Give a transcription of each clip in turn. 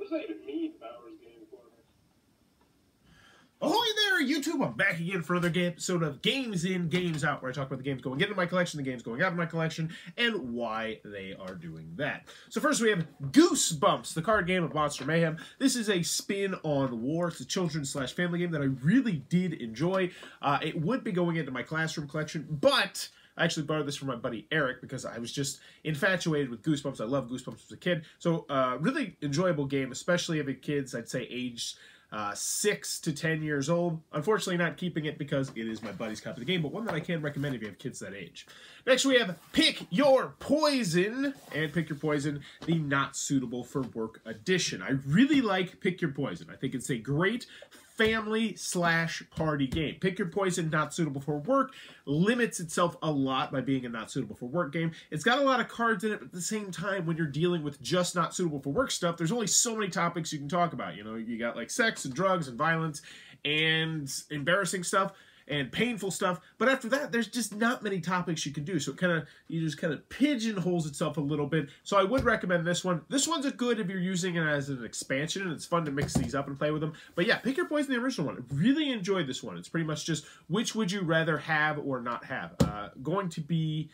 does that even mean, Bowers Game Corner? Ahoy there, YouTube! I'm back again for another episode of Games In, Games Out, where I talk about the games going into my collection, the games going out of my collection, and why they are doing that. So first we have Goosebumps, the card game of Monster Mayhem. This is a spin on War. It's a children's/family game that I really did enjoy. It would be going into my classroom collection, but I actually borrowed this from my buddy Eric because I was just infatuated with Goosebumps. I love Goosebumps as a kid. So really enjoyable game, especially if kids, I'd say aged 6 to 10 years old. Unfortunately, not keeping it because it is my buddy's copy of the game, but one that I can recommend if you have kids that age. Next, we have Pick Your Poison, and Pick Your Poison, the Not Suitable for Work edition. I really like Pick Your Poison. I think it's a great family/party game. Pick Your Poison, Not Suitable for Work, limits itself a lot by being a not suitable for work game. It's got a lot of cards in it, but at the same time, when you're dealing with just not suitable for work stuff, there's only so many topics you can talk about. You know, you got like sex and drugs and violence and embarrassing stuff and painful stuff, but after that, there's just not many topics you can do, so you just kind of pigeonholes itself a little bit. So I would recommend this one. This one's a good if you're using it as an expansion, and it's fun to mix these up and play with them. But yeah, Pick Your Poison, the original one. I really enjoyed this one. It's pretty much just which would you rather have or not have. Going to be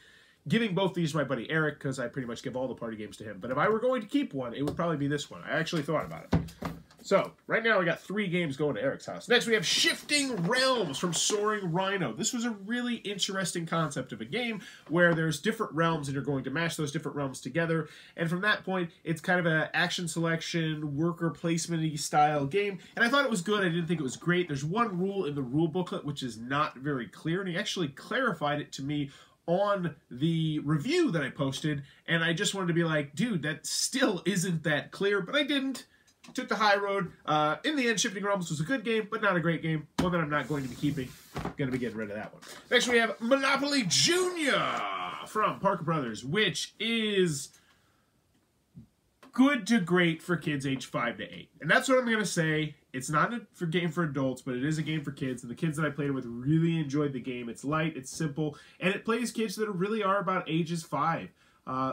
giving both these to my buddy Eric, because I pretty much give all the party games to him. But if I were going to keep one, it would probably be this one. I actually thought about it. So, right now we got 3 games going to Eric's house. Next we have Shifting Realms from Soaring Rhino. This was a really interesting concept of a game where there's different realms and you're going to mash those different realms together. And from that point, it's kind of an action selection, worker placement-y style game. And I thought it was good. I didn't think it was great. There's one rule in the rule booklet which is not very clear, and he actually clarified it to me on the review that I posted. And I just wanted to be like, dude, that still isn't that clear, but I didn't. Took the high road. In the end, Shifting Realms was a good game, but not a great game. One that I'm not going to be keeping. Going to be getting rid of that one. Next, we have Monopoly Junior from Parker Brothers, which is good to great for kids age 5 to 8. And that's what I'm going to say. It's not a game for adults, but it is a game for kids. And the kids that I played with really enjoyed the game. It's light, it's simple, and it plays kids that really are about ages 5.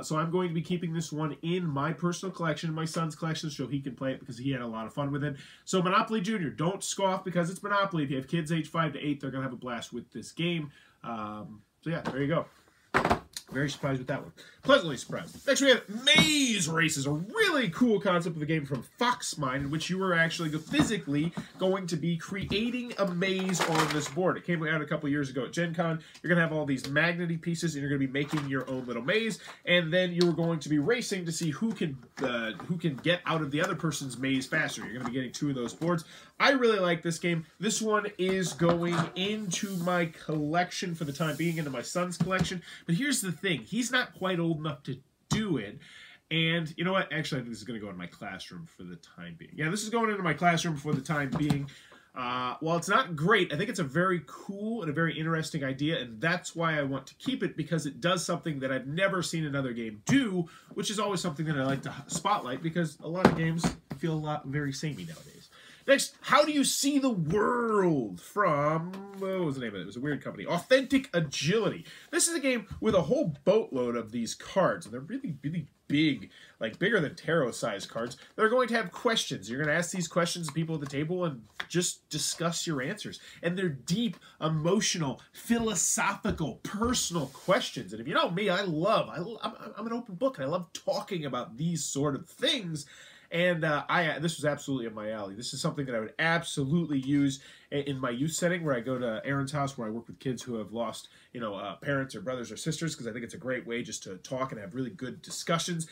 So I'm going to be keeping this one in my personal collection, my son's collection, so he can play it because he had a lot of fun with it. So Monopoly Junior, don't scoff because it's Monopoly. If you have kids age 5 to 8, they're going to have a blast with this game. So yeah, there you go. Very surprised with that one. Pleasantly surprised. Next we have Maze Races, a really cool concept of a game from Foxmine in which you are actually physically going to be creating a maze on this board. It came out a couple years ago at Gen Con. You're going to have all these magnety pieces and you're going to be making your own little maze, and then you're going to be racing to see who can get out of the other person's maze faster. You're going to be getting 2 of those boards. I really like this game. This one is going into my collection for the time being, into my son's collection. But here's the thing. He's not quite old enough to do it. And you know what? Actually, I think this is going to go in my classroom for the time being. Yeah, this is going into my classroom for the time being. While it's not great, I think it's a very cool and a very interesting idea, and that's why I want to keep it, because it does something that I've never seen another game do, which is always something that I like to spotlight, because a lot of games feel very samey nowadays. Next, How Do You See the World from, what was the name of it? It was a weird company. Authentic Agility. This is a game with a whole boatload of these cards, and they're really, really big, like bigger than tarot-sized cards. They're going to have questions. You're going to ask these questions to people at the table and just discuss your answers. And they're deep, emotional, philosophical, personal questions. And if you know me, I'm an open book, and I love talking about these sort of things. And this was absolutely up my alley. This is something that I would absolutely use in my youth setting, where I go to Aaron's house, where I work with kids who have lost, parents or brothers or sisters, because I think it's a great way just to talk and have really good discussions.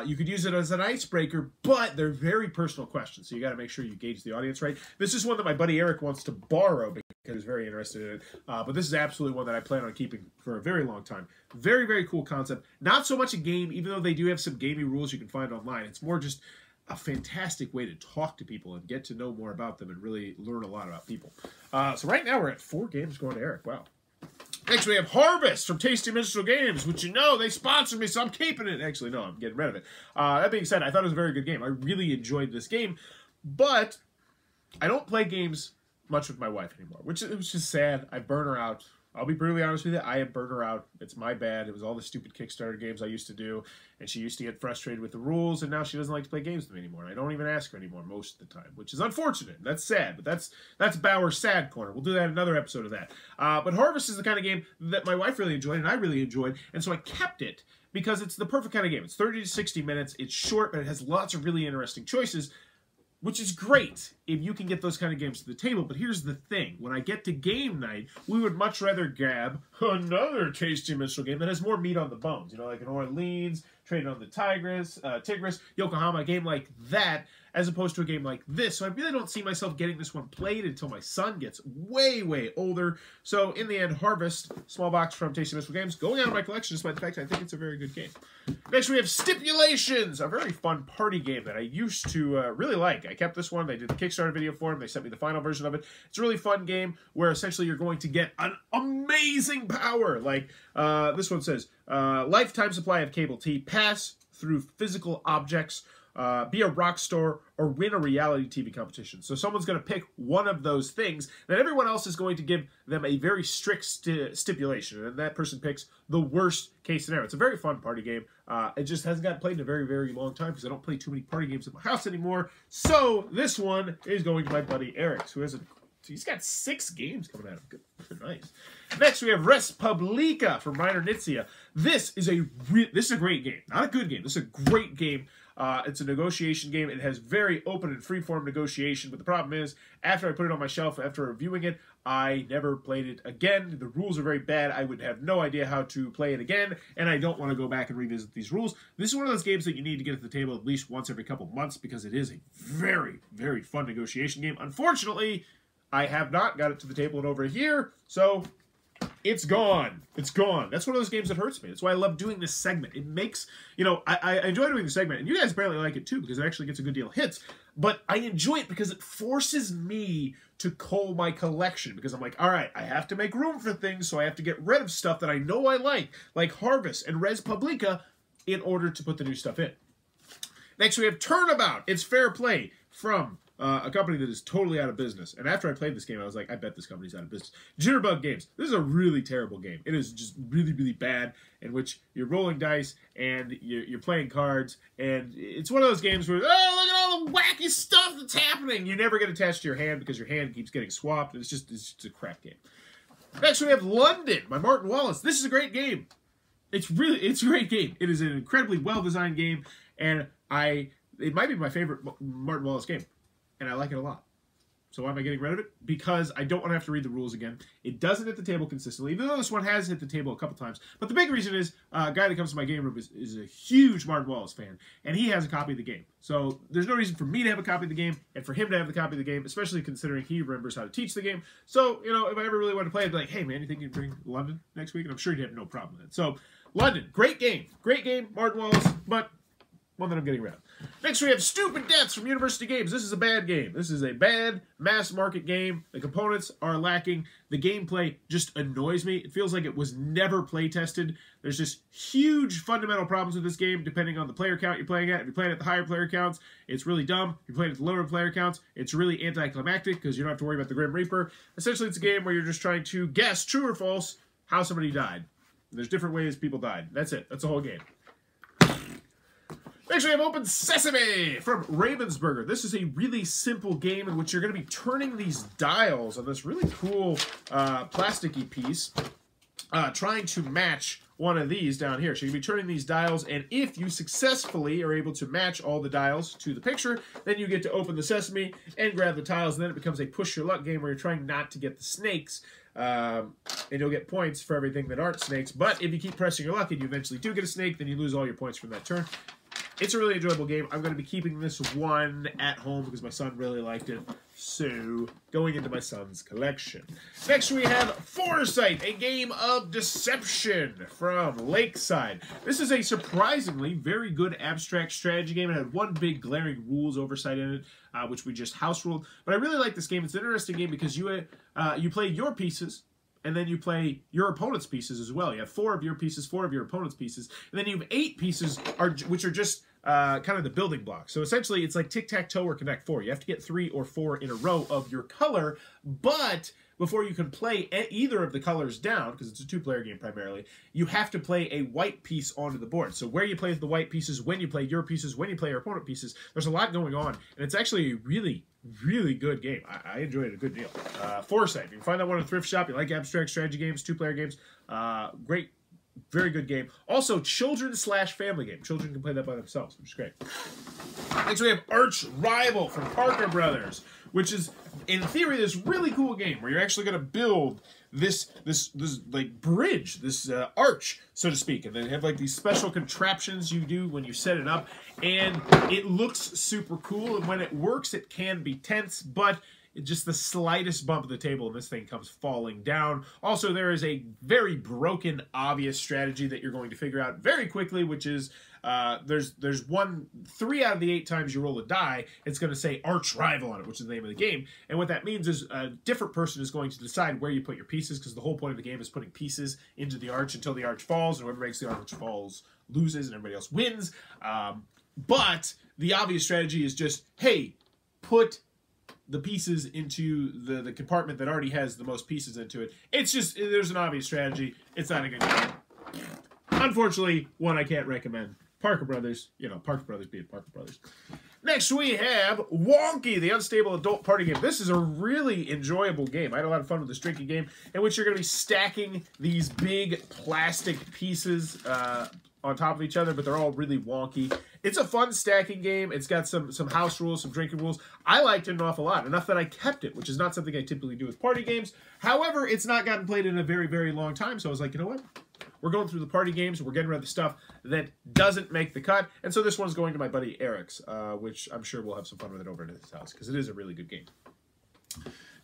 You could use it as an icebreaker, but they're very personal questions, so you got to make sure you gauge the audience right. This is one that my buddy Eric wants to borrow because he's very interested in it. But this is absolutely one that I plan on keeping for a very long time. Very, very cool concept. Not so much a game, even though they do have some gamey rules you can find online. It's more just a fantastic way to talk to people and get to know more about them and really learn a lot about people. So right now we're at 4 games going to Eric. Wow. Next we have Harvest from Tasty Minstrel Games, which they sponsored me, so I'm keeping it. Actually, no, I'm getting rid of it. That being said, I thought it was a very good game. I really enjoyed this game, but I don't play games much with my wife anymore, which is just sad. I burn her out I'll be brutally honest with you, I have burned her out. It's my bad. It was all the stupid Kickstarter games I used to do, and she used to get frustrated with the rules, and now she doesn't like to play games with me anymore. I don't even ask her anymore most of the time, which is unfortunate. That's sad, but that's Bauer's sad corner. We'll do that in another episode of that. But Harvest is the kind of game that my wife really enjoyed, and I really enjoyed, and so I kept it because it's the perfect kind of game. It's 30 to 60 minutes. It's short, but it has lots of really interesting choices, which is great if you can get those kind of games to the table. But here's the thing. When I get to game night, we would much rather grab another tasty minstrel game that has more meat on the bones. You know, like an Orleans, Trading on the Tigris, Yokohama, a game like that, as opposed to a game like this. So I really don't see myself getting this one played until my son gets way, way older. So in the end, Harvest, small box from Tasty Minstrel Games, going out of my collection despite the fact I think it's a very good game. Next we have Stipulations, a very fun party game that I used to really like. I kept this one. They did the Kickstarter video for it. They sent me the final version of it. It's a really fun game where essentially you're going to get an amazing power. Like this one says, lifetime supply of cable T, pass through physical objects, be a rock star, or win a reality TV competition. So someone's going to pick one of those things, and everyone else is going to give them a very strict stipulation, and that person picks the worst case scenario. It's a very fun party game. It just hasn't gotten played in a very, very long time because I don't play too many party games at my house anymore. So this one is going to my buddy Eric, who has he's got 6 games coming out of him. Good. Nice. Next, we have Res Publica from Reiner Knizia. This is a great game. Not a good game. This is a great game. It's a negotiation game. It has very open and free-form negotiation, but the problem is, after I put it on my shelf, after reviewing it, I never played it again. The rules are very bad. I would have no idea how to play it again, and I don't want to go back and revisit these rules. This is one of those games that you need to get at the table at least once every couple months because it is a very, very fun negotiation game. Unfortunately, I have not got it to the table in over a year, so it's gone. It's gone. That's one of those games that hurts me. That's why I love doing this segment. It makes, I enjoy doing the segment, and you guys apparently like it too because it actually gets a good deal of hits, but I enjoy it because it forces me to cull my collection because I'm like, all right, I have to make room for things, so I have to get rid of stuff that I know I like Harvest and Res Publica, in order to put the new stuff in. Next, we have Turnabout. It's Fair Play from a company that is totally out of business. And after I played this game, I was like, I bet this company's out of business. Jitterbug Games. This is a really terrible game. It is just really, really bad, in which you're rolling dice and you're playing cards. And it's one of those games where, oh, look at all the wacky stuff that's happening. You never get attached to your hand because your hand keeps getting swapped. It's just a crap game. Next, we have London by Martin Wallace. This is a great game. It's a great game. It is an incredibly well-designed game, and it might be my favorite Martin Wallace game. And I like it a lot. So why am I getting rid of it? Because I don't want to have to read the rules again. It doesn't hit the table consistently, even though this one has hit the table a couple times. But the big reason is a guy that comes to my game room is a huge Martin Wallace fan, and he has a copy of the game. So there's no reason for me to have a copy of the game and for him to have the copy of the game, especially considering he remembers how to teach the game. So, if I ever really want to play, I'd be like, hey, man, you think you can bring London next week? And I'm sure he'd have no problem with it. So, London, great game. Great game, Martin Wallace, but one that I'm getting rid of. Next, we have Stupid Deaths from University Games. This is a bad game. This is a bad mass market game. The components are lacking. The gameplay just annoys me. It feels like it was never play tested. There's just huge fundamental problems with this game depending on the player count you're playing at. If you're playing at the higher player counts, it's really dumb. If you're playing at the lower player counts, it's really anticlimactic because you don't have to worry about the Grim Reaper. Essentially, it's a game where you're just trying to guess, true or false, how somebody died. There's different ways people died. That's it. That's the whole game. Next, we have Open Sesame from Ravensburger. This is a really simple game in which you're going to be turning these dials on this really cool plasticky piece, trying to match one of these down here. So you're going to be turning these dials, and if you successfully are able to match all the dials to the picture, then you get to open the sesame and grab the tiles, and then it becomes a push-your-luck game where you're trying not to get the snakes. And you'll get points for everything that aren't snakes, but if you keep pressing your luck and you eventually do get a snake, then you lose all your points from that turn. It's a really enjoyable game. I'm going to be keeping this one at home because my son really liked it. So, going into my son's collection. Next, we have Foresight, a game of deception from Lakeside. This is a surprisingly very good abstract strategy game. It had one big glaring rules oversight in it, which we just house ruled. But I really like this game. It's an interesting game because you play your pieces, and then you play your opponent's pieces as well. You have 4 of your pieces, 4 of your opponent's pieces, and then you have 8 pieces, which are just kind of the building blocks. So essentially, it's like tic-tac-toe or Connect 4. You have to get 3 or 4 in a row of your color, but before you can play either of the colors down, because it's a two-player game primarily, you have to play a white piece onto the board. So where you play the white pieces, when you play your pieces, when you play your opponent pieces, there's a lot going on, and it's actually a really, really good game. I enjoyed it a good deal. Foresight, you can find that one in a thrift shop. You like abstract strategy games, two-player games, great, very good game. Also, children/family game. Children can play that by themselves, which is great. Next, we have Arch Rival from Parker Brothers, which is, in theory, this really cool game where you're actually going to build this like bridge, this arch, so to speak, and then have like these special contraptions you do when you set it up, and it looks super cool. And when it works, it can be tense, but just the slightest bump of the table and this thing comes falling down. Also, there is a very broken, obvious strategy that you're going to figure out very quickly, which is there's 3 out of the 8 times you roll a die, it's going to say Arch Rival on it, which is the name of the game. And what that means is a different person is going to decide where you put your pieces, because the whole point of the game is putting pieces into the arch until the arch falls, and whoever makes the arch falls loses, and everybody else wins. But the obvious strategy is just, hey, put the pieces into the compartment that already has the most pieces into it. It's just, there's an obvious strategy. It's not a good game. Unfortunately, one I can't recommend. Parker Brothers, Parker Brothers being Parker Brothers. Next, we have Wonky, the Unstable Adult Party Game. This is a really enjoyable game. I had a lot of fun with this drinking game, in which you're going to be stacking these big plastic pieces on top of each other, but they're all really wonky. It's a fun stacking game. It's got some house rules, some drinking rules. I liked it an awful lot, enough that I kept it, which is not something I typically do with party games. However, it's not gotten played in a very, very long time, so I was like, you know what? We're going through the party games. We're getting rid of the stuff that doesn't make the cut. And so this one's going to my buddy Eric's, which I'm sure we'll have some fun with it over at his house, because it is a really good game.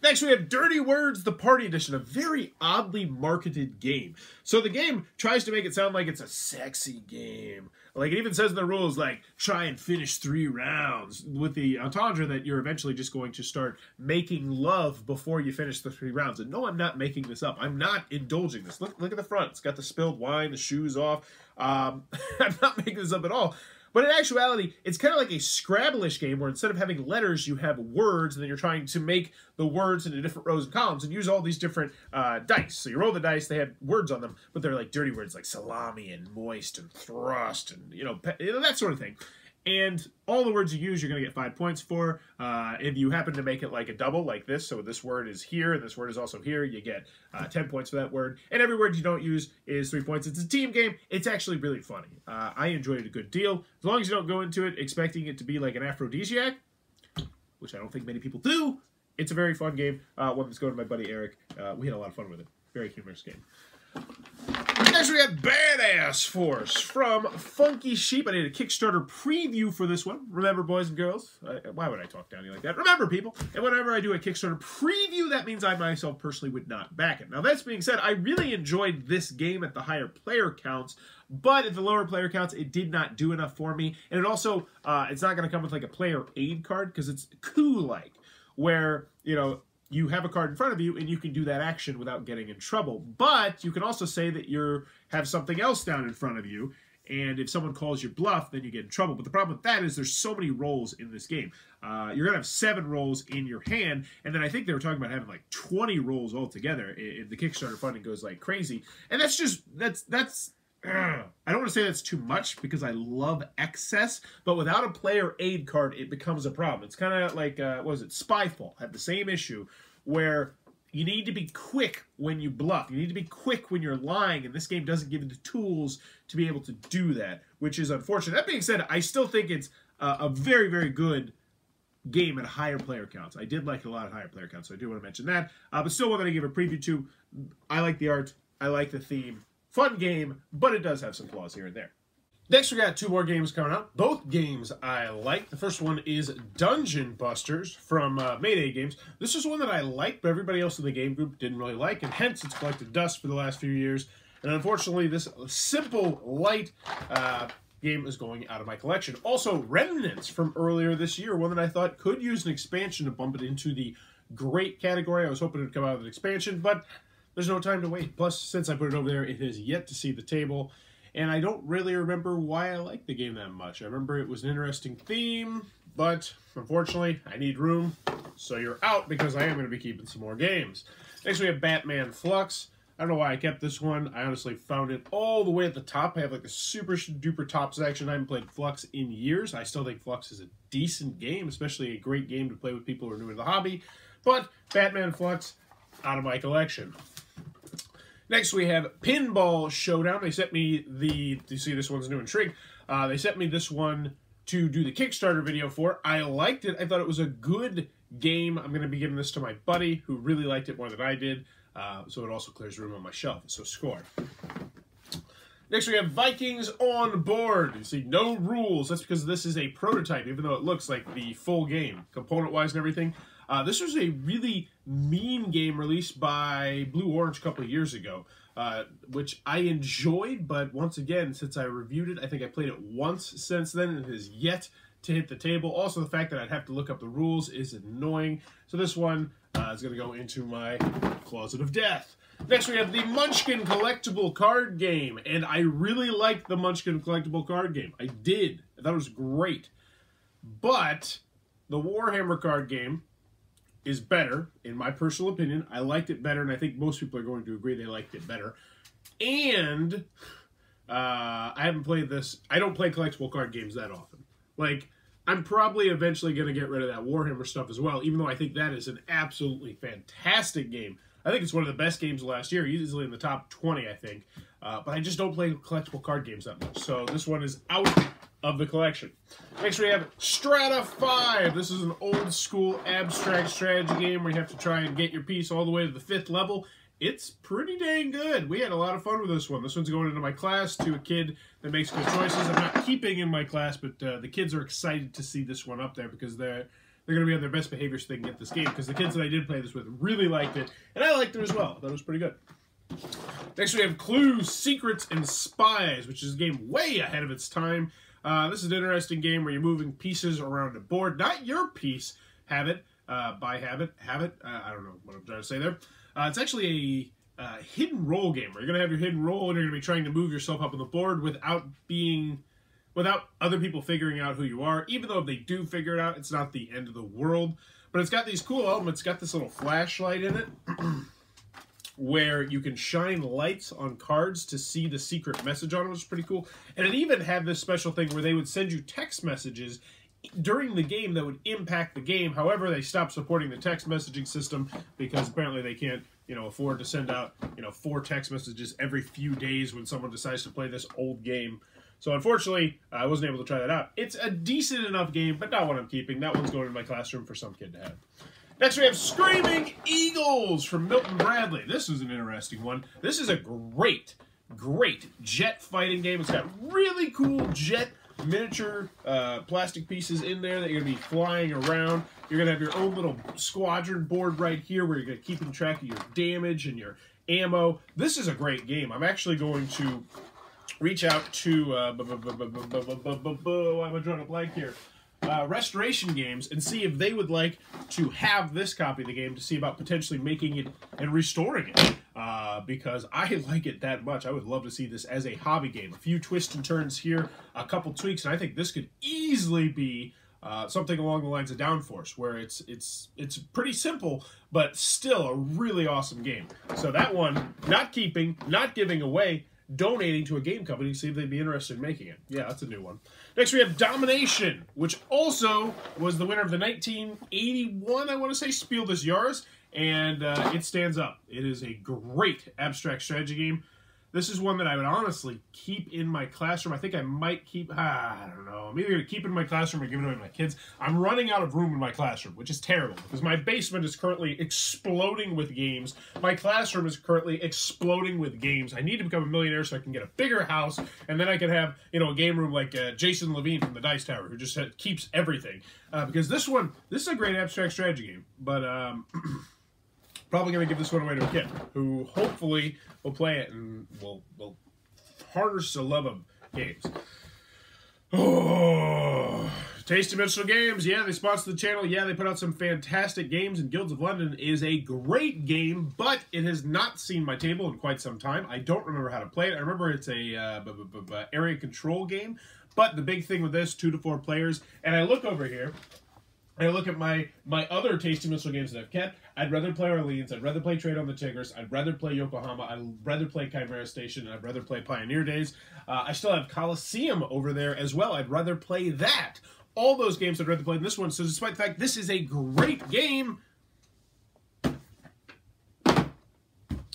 Next, we have Dirty Words, the Party Edition, a very oddly marketed game. So the game tries to make it sound like it's a sexy game. Like, it even says in the rules, like, try and finish 3 rounds, with the entendre that you're eventually just going to start making love before you finish the 3 rounds. And no, I'm not making this up. I'm not indulging this. Look at the front. It's got the spilled wine, the shoes off. I'm not making this up at all. But in actuality, it's kind of like a Scrabble-ish game where instead of having letters, you have words, and then you're trying to make the words into different rows and columns and use all these different dice. So you roll the dice, they have words on them, but they're like dirty words like salami and moist and thrust and, that sort of thing. And all the words you use, you're going to get 5 points for. If you happen to make it like a double, like this, so this word is here, and this word is also here, you get 10 points for that word. And every word you don't use is 3 points. It's a team game. It's actually really funny. I enjoyed it a good deal. As long as you don't go into it expecting it to be like an aphrodisiac, which I don't think many people do, it's a very fun game. One that's going to my buddy Eric. We had a lot of fun with it. Very humorous game. Next, we got Badass Force from Funky Sheep. I did a Kickstarter preview for this one. Remember, boys and girls? Why would I talk down to you like that? Remember, people. And whenever I do a Kickstarter preview, that means I myself personally would not back it. Now, that being said, I really enjoyed this game at the higher player counts, but at the lower player counts, it did not do enough for me. And it also, it's not going to come with like a player aid card, because it's coup-like, where, you have a card in front of you, and you can do that action without getting in trouble. But you can also say that you have something else down in front of you, and if someone calls your bluff, then you get in trouble. But the problem with that is there's so many rolls in this game. You're going to have 7 rolls in your hand, and then I think they were talking about having like 20 rolls altogether. The Kickstarter funding goes like crazy. And that's just, I don't want to say that's too much, because I love excess, but without a player aid card, it becomes a problem. It's kind of like, what was it, Spyfall had the same issue, where you need to be quick when you bluff. You need to be quick when you're lying, and this game doesn't give you the tools to be able to do that, which is unfortunate. That being said, I still think it's a very, very good game at higher player counts. I did like it a lot at higher player counts, so I do want to mention that. But still one that I gave a preview to. I like the art. I like the theme. Fun game, but it does have some flaws here and there. Next, we got 2 more games coming out. Both games I like. The first one is Dungeon Busters from Mayday Games. This is one that I liked, but everybody else in the game group didn't really like, and hence it's collected dust for the last few years. And unfortunately, this simple, light game is going out of my collection. Also, Remnants from earlier this year, one that I thought could use an expansion to bump it into the great category. I was hoping it would come out with an expansion, but there's no time to wait. Plus, since I put it over there, it has yet to see the table. And I don't really remember why I liked the game that much. I remember it was an interesting theme, but unfortunately, I need room. So you're out, because I am going to be keeping some more games. Next we have Batman Flux. I don't know why I kept this one. I honestly found it all the way at the top. I have like the super duper top section. I haven't played Flux in years. I still think Flux is a decent game, especially a great game to play with people who are new to the hobby. But Batman Flux, out of my collection. Next we have Pinball Showdown. They sent me you see this one's new and shrink. They sent me this one to do the Kickstarter video for. I liked it. I thought it was a good game. I'm going to be giving this to my buddy who really liked it more than I did. So it also clears room on my shelf. So score. Next we have Vikings on Board. You see no rules. That's because this is a prototype, even though it looks like the full game, component-wise and everything. This was a really mean game released by Blue Orange a couple of years ago, which I enjoyed, but once again, since I reviewed it, I think I played it once since then, and it has yet to hit the table. Also, the fact that I'd have to look up the rules is annoying. So this one is going to go into my Closet of Death. Next, we have the Munchkin Collectible Card Game, and I really liked the Munchkin Collectible Card Game. I did. I thought it was great. But the Warhammer card game is better, in my personal opinion. I liked it better, and I think most people are going to agree they liked it better. And I haven't played this. I don't play collectible card games that often. Like, I'm probably eventually going to get rid of that Warhammer stuff as well, even though I think that is an absolutely fantastic game. I think it's one of the best games of last year, easily in the top 20, I think. But I just don't play collectible card games that much, so this one is out of the collection. Next we have Strata 5. This is an old school abstract strategy game where you have to try and get your piece all the way to the 5th level. It's pretty dang good. We had a lot of fun with this one. This one's going into my class to a kid that makes good choices. I'm not keeping in my class, but the kids are excited to see this one up there because they're going to be on their best behavior so they can get this game, because the kids that I did play this with really liked it, and I liked it as well. That was pretty good. Next we have Clues, Secrets, and Spies, which is a game way ahead of its time. This is an interesting game where you're moving pieces around a board. Not your piece, habit, by habit, I don't know what I'm trying to say there. It's actually a hidden role game where you're going to have your hidden role and you're going to be trying to move yourself up on the board without other people figuring out who you are. Even though if they do figure it out, it's not the end of the world. But it's got these cool elements. It's got this little flashlight in it where you can shine lights on cards to see the secret message on it, which is pretty cool. And it even had this special thing where they would send you text messages during the game that would impact the game. However, they stopped supporting the text messaging system because apparently they can't, afford to send out, 4 text messages every few days when someone decides to play this old game. So unfortunately, I wasn't able to try that out. It's a decent enough game, but not one I'm keeping. That one's going in my classroom for some kid to have. Next we have Screaming Eagles from Milton Bradley. This is an interesting one. This is a great jet fighting game. It's got really cool jet miniature plastic pieces in there that you're going to be flying around. You're going to have your own little squadron board right here where you're going to keep track of your damage and your ammo. This is a great game. I'm actually going to reach out to why am I drawing a blank here? Restoration Games and see if they would like to have this copy of the game to see about potentially making it and restoring it. Because I like it that much. I would love to see this as a hobby game. A few twists and turns here, a couple tweaks, and I think this could easily be something along the lines of Downforce, where it's pretty simple, but still a really awesome game. So that one, not keeping, not giving away, donating to a game company to see if they'd be interested in making it. Yeah, that's a new one. Next we have Domination, which also was the winner of the 1981, I want to say, Spiel des Jahres, and it stands up. It is a great abstract strategy game. This is one that I would honestly keep in my classroom. I think I might keep, I don't know. I'm either going to keep it in my classroom or give it away to my kids. I'm running out of room in my classroom, which is terrible because my basement is currently exploding with games. My classroom is currently exploding with games. I need to become a millionaire so I can get a bigger house, and then I can have, a game room like Jason Levine from the Dice Tower, who just keeps everything. Because this is a great abstract strategy game, but probably going to give this one away to a kid who hopefully will play it and will harness the love of games. Oh, Tasty Mitchell Games. Yeah, they sponsor the channel. Yeah, they put out some fantastic games, and Guilds of London is a great game, but it has not seen my table in quite some time. I don't remember how to play it. I remember it's a area control game, but the big thing with this, 2 to 4 players, and I look over here, I look at my other Tasty Missile games that I've kept. I'd rather play Orleans. I'd rather play Trade on the Tigris. I'd rather play Yokohama. I'd rather play Chimera Station. I'd rather play Pioneer Days. I still have Coliseum over there as well. I'd rather play that. All those games I'd rather play than this one. So despite the fact this is a great game,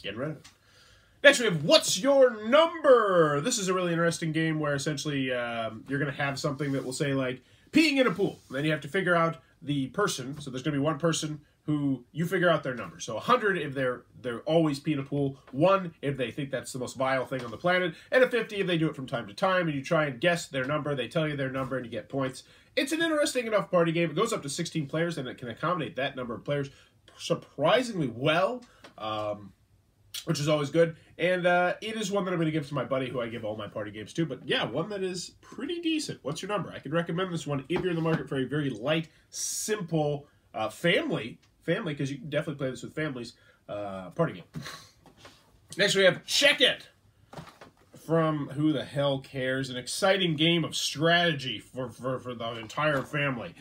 getting rid of it. Next we have What's Your Number? This is a really interesting game where essentially you're going to have something that will say like peeing in a pool. And then you have to figure out the person. So there's going to be one person who you figure out their number. So 100 if they're always pee in a pool, 1 if they think that's the most vile thing on the planet, and a 50 if they do it from time to time, and you try and guess their number, they tell you their number, and you get points. It's an interesting enough party game. It goes up to 16 players, and it can accommodate that number of players surprisingly well, which is always good. And it is one that I'm going to give to my buddy who I give all my party games to. But yeah, one that is pretty decent. What's your number? I could recommend this one if you're in the market for a very light, simple, family, because you can definitely play this with families, party game. Next we have Check It from Who the Hell Cares, an exciting game of strategy for the entire family.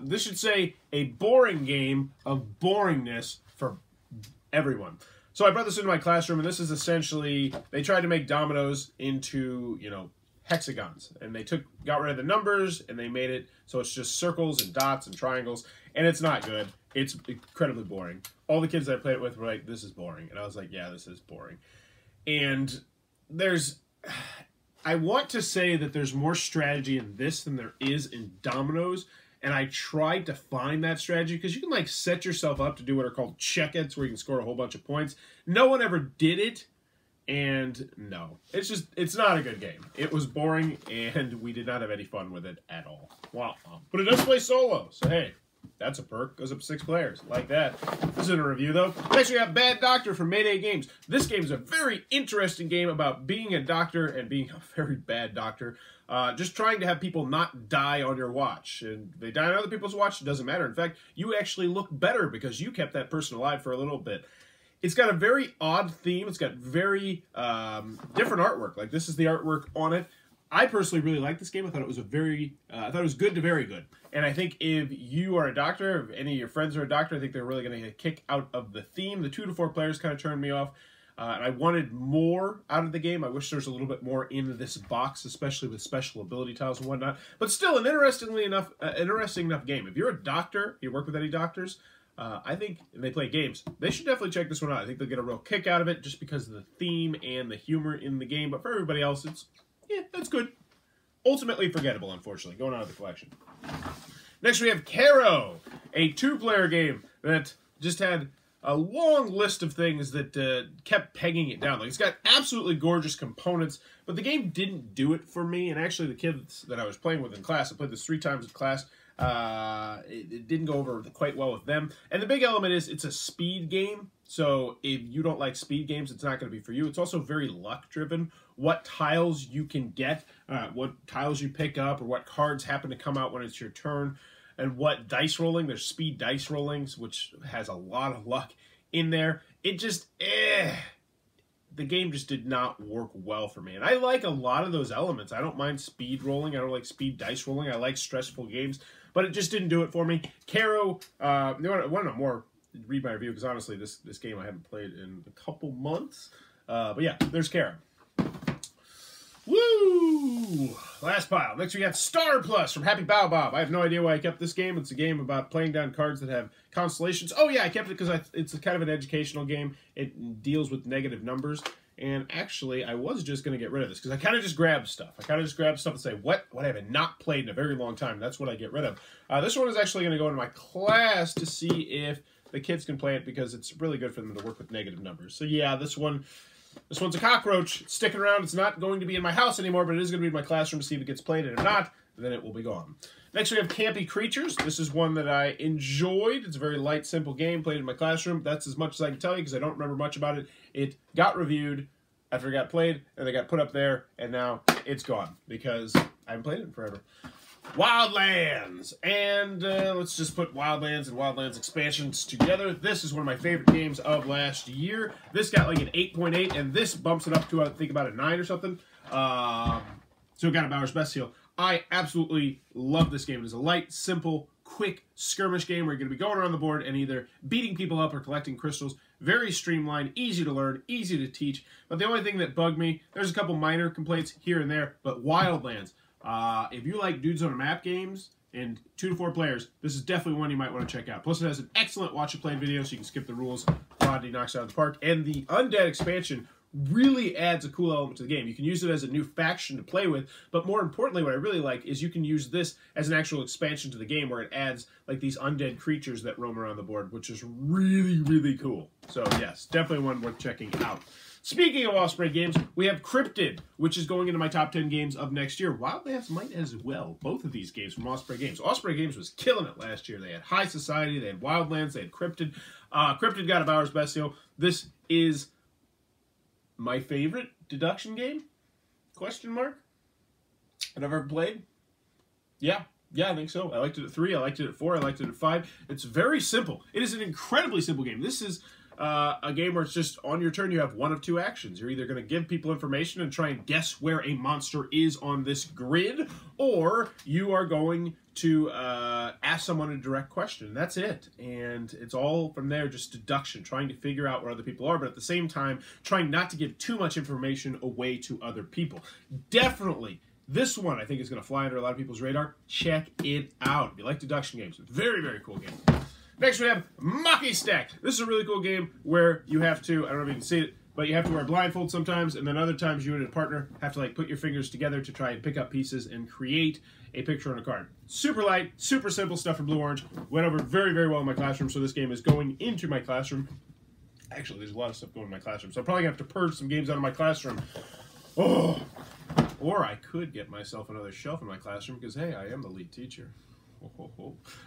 This should say a boring game of boringness for everyone. So I brought this into my classroom, and this is essentially, they tried to make dominoes into, you know, hexagons, and they got rid of the numbers, and they made it so it's just circles and dots and triangles, and it's not good. It's incredibly boring. All the kids that I played it with were like, this is boring, and I was like, yeah, this is boring. And I want to say that there's more strategy in this than there is in dominoes, and I tried to find that strategy because you can like set yourself up to do what are called check-its where you can score a whole bunch of points. No one ever did it, and no. It's not a good game. It was boring, and we did not have any fun with it at all. Wow. But it does play solo, so hey, that's a perk. Goes up to 6 players. Like that. This isn't a review, though. Next, we have Bad Doctor from Mayday Games. This game is a very interesting game about being a doctor and being a very bad doctor. Just trying to have people not die on your watch. And they die on other people's watch, it doesn't matter. In fact, you actually look better because you kept that person alive for a little bit. It's got a very odd theme. It's got very different artwork. Like, this is the artwork on it. I personally really like this game. I thought it was I thought it was good to very good. And I think if you are a doctor, if any of your friends are a doctor, I think they're really going to get a kick out of the theme. The 2 to 4 players kind of turned me off. And I wanted more out of the game. I wish there was a little bit more in this box, especially with special ability tiles and whatnot. But still, an interesting enough game. If you're a doctor, you work with any doctors, I think, and they play games, they should definitely check this one out. I think they'll get a real kick out of it just because of the theme and the humor in the game. But for everybody else, yeah, that's good. Ultimately forgettable, unfortunately, going out of the collection. Next, we have Caro, a 2-player game that just had a long list of things that kept pegging it down. Like, it's got absolutely gorgeous components, but the game didn't do it for me. And actually, the kids that I was playing with in class, I played this 3 times in class, it didn't go over quite well with them. And the big element is it's a speed game. So if you don't like speed games, it's not going to be for you. It's also very luck-driven. What tiles you can get, what tiles you pick up, or what cards happen to come out when it's your turn, and what dice rolling. There's speed dice rollings, which has a lot of luck in there. It just, the game just did not work well for me. And I like a lot of those elements. I don't mind speed rolling. I don't like speed dice rolling. I like stressful games, but it just didn't do it for me. Caro, I want to know more, read my review, because honestly, this game I haven't played in a couple months. But yeah, there's Caro. Woo! Last pile. Next we got Star Plus from Happy Bow Bob. I have no idea why I kept this game. It's a game about playing down cards that have constellations. Oh yeah, I kept it because it's a kind of an educational game. It deals with negative numbers. And actually, I was just going to get rid of this because I kind of just grabbed stuff. And say, what have I not played in a very long time? That's what I get rid of. This one is actually going to go into my class to see if the kids can play it because it's really good for them to work with negative numbers. So yeah, this one's a cockroach. It's sticking around. It's not going to be in my house anymore, but it is going to be in my classroom to see if it gets played. And if not, then it will be gone. Next, we have Campy Creatures. This is one that I enjoyed. It's a very light, simple game. Played in my classroom. That's as much as I can tell you because I don't remember much about it. It got reviewed after it got played, and it got put up there, and now it's gone because I haven't played it in forever. Wildlands, and let's just put Wildlands and Wildlands expansions together. This is one of my favorite games of last year. This got like an 8.8, and this bumps it up to, I think, about a 9 or something. So it got a Bowers Best seal. I absolutely love this game. It is a light, simple, quick skirmish game where you're going to be going around the board and either beating people up or collecting crystals. Very streamlined, easy to learn, easy to teach. But the only thing that bugged me, there's a couple minor complaints here and there, but Wildlands. If you like Dudes on a Map games and 2 to 4 players, this is definitely one you might want to check out. Plus, it has an excellent watch and play video, so you can skip the rules. Rodney knocks it out of the park. And the Undead expansion really adds a cool element to the game. You can use it as a new faction to play with, but more importantly, what I really like is you can use this as an actual expansion to the game where it adds like these undead creatures that roam around the board, which is really, really cool. So yes, definitely one worth checking out. Speaking of Osprey games, we have Cryptid, which is going into my top 10 games of next year. Wildlands might as well. Both of these games from Osprey Games. Osprey Games was killing it last year. They had High Society, they had Wildlands, they had Cryptid. Cryptid got a Bowers Best Deal. This is my favorite deduction game? Question mark? I've ever played? Yeah, I think so. I liked it at 3, I liked it at 4, I liked it at 5. It's very simple. It is an incredibly simple game. This is a game where it's just on your turn you have one of 2 actions. You're either going to give people information and try and guess where a monster is on this grid, or you are going to ask someone a direct question. That's it. And it's all from there, just deduction, trying to figure out where other people are, but at the same time, trying not to give too much information away to other people. Definitely, this one I think is going to fly under a lot of people's radar. Check it out. If you like deduction games, very, very cool game. Next we have Maki Stack. This is a really cool game where you have to, I don't know if you can see it, but you have to wear a blindfold sometimes, and then other times you and a partner have to like put your fingers together to try and pick up pieces and create a picture on a card. Super light, super simple stuff from Blue Orange. Went over very, very well in my classroom, so this game is going into my classroom. Actually, there's a lot of stuff going in my classroom, so I'm probably going to have to purge some games out of my classroom. Oh! Or I could get myself another shelf in my classroom, because hey, I am the lead teacher.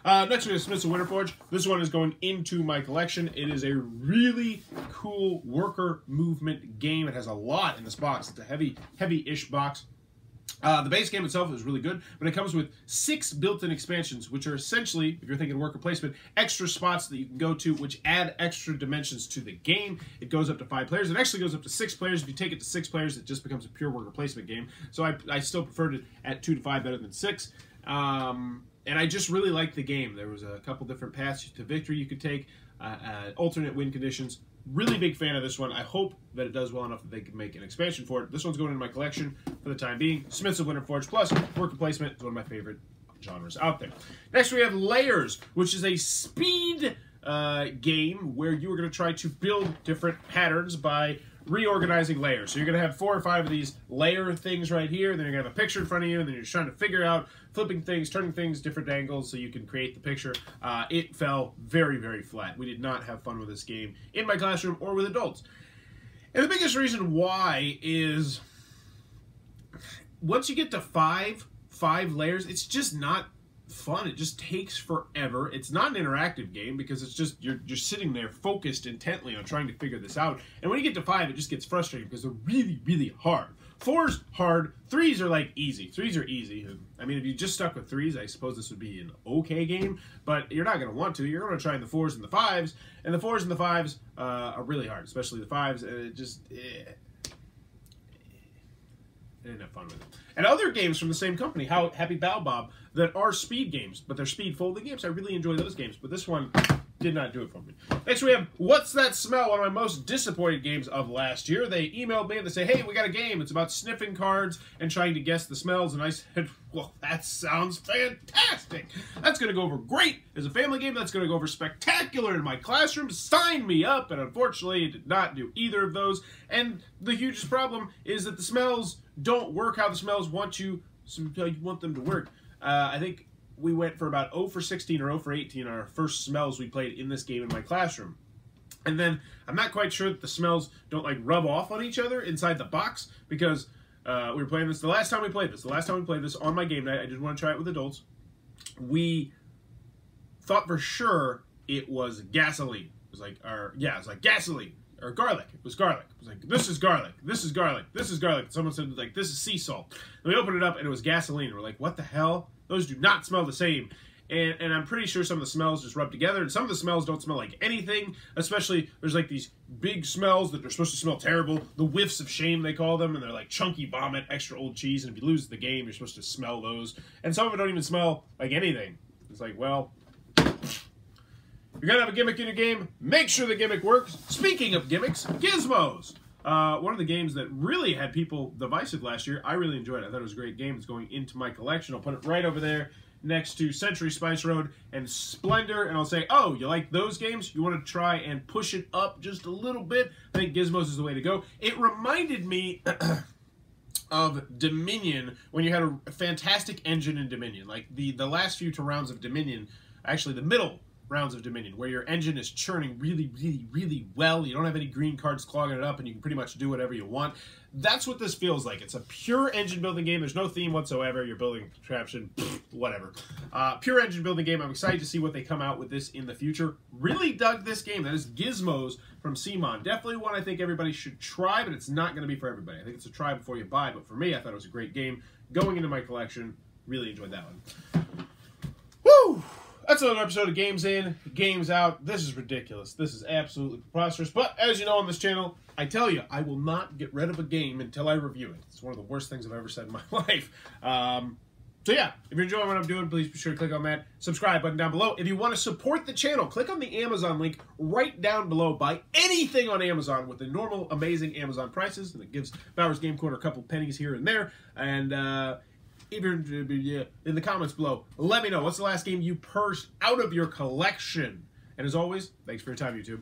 Next we have Smiths of Winterforge. This one is going into my collection. It is a really cool worker movement game. It has a lot in this box. It's a heavy-ish box. The base game itself is really good, but it comes with 6 built-in expansions, which are essentially, if you're thinking worker placement, extra spots that you can go to, which add extra dimensions to the game. It goes up to 5 players. It actually goes up to 6 players. If you take it to 6 players, it just becomes a pure worker placement game. So I still preferred it at 2 to 5 better than 6. And I just really liked the game. There was a couple different paths to victory you could take, alternate win conditions. Really big fan of this one. I hope that it does well enough that they can make an expansion for it. This one's going into my collection for the time being. Smiths of Winterforge Plus, worker placement is one of my favorite genres out there. Next we have Layers, which is a speed game where you are going to try to build different patterns by reorganizing layers. So you're going to have 4 or 5 of these layer things right here, then you're going to have a picture in front of you, and then you're just trying to figure out flipping things, turning things, different angles so you can create the picture. It fell very, very flat. We did not have fun with this game in my classroom or with adults. And the biggest reason why is once you get to five layers, it's just not fun. It just takes forever. It's not an interactive game because it's just you're sitting there focused intently on trying to figure this out. And when you get to 5, it just gets frustrating because they're really, really hard. 4's hard. 3's are like easy. 3's are easy. I mean, if you just stuck with 3's, I suppose this would be an okay game, but you're not going to want to. You're going to try in the 4's and the 5's, and the 4's and the 5's are really hard, especially the 5's. It just I didn't have fun with it. And other games from the same company, Happy Baobab, that are speed games, but they're speed folding games. I really enjoy those games, but this one did not do it for me. Next we have What's That Smell? One of my most disappointed games of last year. They emailed me and they say, hey, we got a game. It's about sniffing cards and trying to guess the smells. And I said, well, that sounds fantastic. That's going to go over great as a family game. That's going to go over spectacular in my classroom. Sign me up. And unfortunately, it did not do either of those. And the hugest problem is that the smells don't work how the smells want them to work. I think we went for about 0 for 16 or 0 for 18 on our first smells we played in this game in my classroom. And then I'm not quite sure that the smells don't like rub off on each other inside the box because we were playing this the last time we played this on my game night. I didn't want to try it with adults. We thought for sure it was gasoline. It was like gasoline. Or garlic. It was garlic. It was like, this is garlic. This is garlic. This is garlic. Someone said, like, this is sea salt. And we opened it up, and it was gasoline. We're like, what the hell? Those do not smell the same. And I'm pretty sure some of the smells just rub together, and some of the smells don't smell like anything. Especially, there's like these big smells that are supposed to smell terrible. The whiffs of shame, they call them, and they're like chunky vomit, extra old cheese, and if you lose the game, you're supposed to smell those. And some of them don't even smell like anything. It's like, well, you're going to have a gimmick in your game, make sure the gimmick works. Speaking of gimmicks, Gizmos. One of the games that really had people divisive last year. I really enjoyed it. I thought it was a great game. It's going into my collection. I'll put it right over there next to Century Spice Road and Splendor, and I'll say, oh, you like those games? You want to try and push it up just a little bit? I think Gizmos is the way to go. It reminded me of Dominion, when you had a fantastic engine in Dominion. Like the last few rounds of Dominion, actually the middle rounds of Dominion, where your engine is churning really, really, really well. You don't have any green cards clogging it up, and you can pretty much do whatever you want. That's what this feels like. It's a pure engine building game. There's no theme whatsoever. You're building a contraption, whatever. Pure engine building game. I'm excited to see what they come out with this in the future. Really dug this game. That is Gizmos from CMON. Definitely one I think everybody should try, but it's not going to be for everybody. I think it's a try before you buy, but for me, I thought it was a great game. Going into my collection, really enjoyed that one. Woo! That's another episode of Games In, Games Out. This is ridiculous. This is absolutely preposterous. But as you know on this channel, I tell you, I will not get rid of a game until I review it. It's one of the worst things I've ever said in my life. So yeah, if you're enjoying what I'm doing, please be sure to click on that subscribe button down below. If you want to support the channel, click on the Amazon link right down below. Buy anything on Amazon with the normal, amazing Amazon prices. And it gives Bowers Game Corner a couple pennies here and there. And even in the comments below, let me know what's the last game you purged out of your collection. And as always, thanks for your time, YouTube.